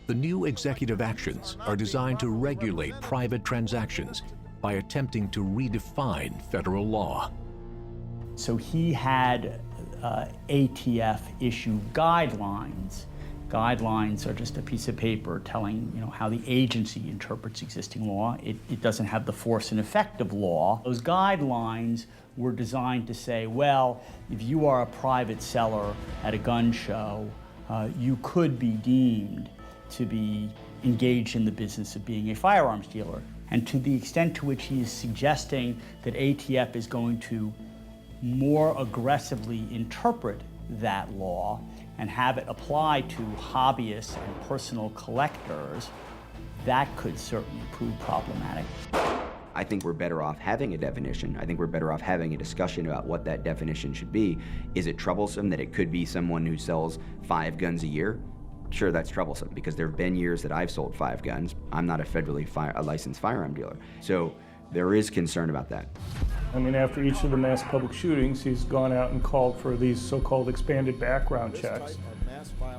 The new executive actions are designed to regulate private transactions by attempting to redefine federal law. So he had ATF issue guidelines. Guidelines are just a piece of paper telling how the agency interprets existing law. It doesn't have the force and effect of law. Those guidelines were designed to say, well, if you are a private seller at a gun show, you could be deemed to be engaged in the business of being a firearms dealer. And to the extent to which he is suggesting that ATF is going to more aggressively interpret that law and have it apply to hobbyists and personal collectors, that could certainly prove problematic. I think we're better off having a definition. I think we're better off having a discussion about what that definition should be. Is it troublesome that it could be someone who sells 5 guns a year? Sure, that's troublesome, because there have been years that I've sold 5 guns. I'm not a federally licensed firearm dealer. So there is concern about that. I mean, after each of the mass public shootings, he's gone out and called for these so-called expanded background checks.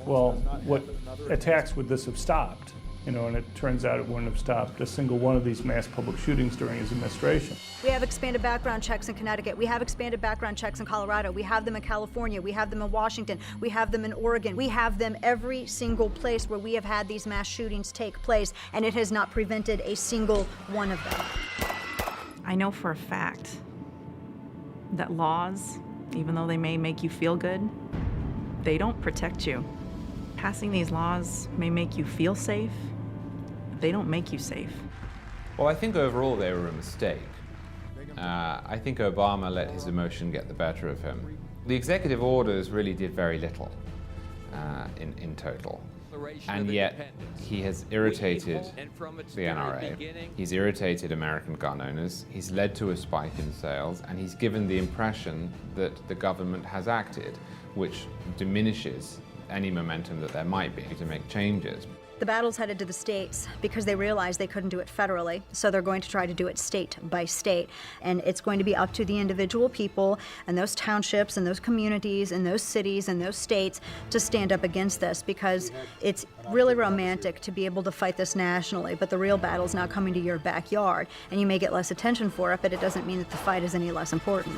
Well, what attacks would this have stopped? And it turns out it wouldn't have stopped a single one of these mass public shootings during his administration. We have expanded background checks in Connecticut. We have expanded background checks in Colorado. We have them in California. We have them in Washington. We have them in Oregon. We have them every single place where we have had these mass shootings take place, and it has not prevented a single one of them. I know for a fact that laws, even though they may make you feel good, they don't protect you. Passing these laws may make you feel safe, but they don't make you safe. Well, I think overall they were a mistake. I think Obama let his emotion get the better of him. The executive orders really did very little in total. And yet, he has irritated the NRA, he's irritated American gun owners, he's led to a spike in sales, and he's given the impression that the government has acted, which diminishes any momentum that there might be to make changes. The battle's headed to the states because they realize they couldn't do it federally, so they're going to try to do it state by state. And it's going to be up to the individual people and those townships and those communities and those cities and those states to stand up against this, because it's really romantic to be able to fight this nationally, but the real battle's now coming to your backyard. And you may get less attention for it, but it doesn't mean that the fight is any less important.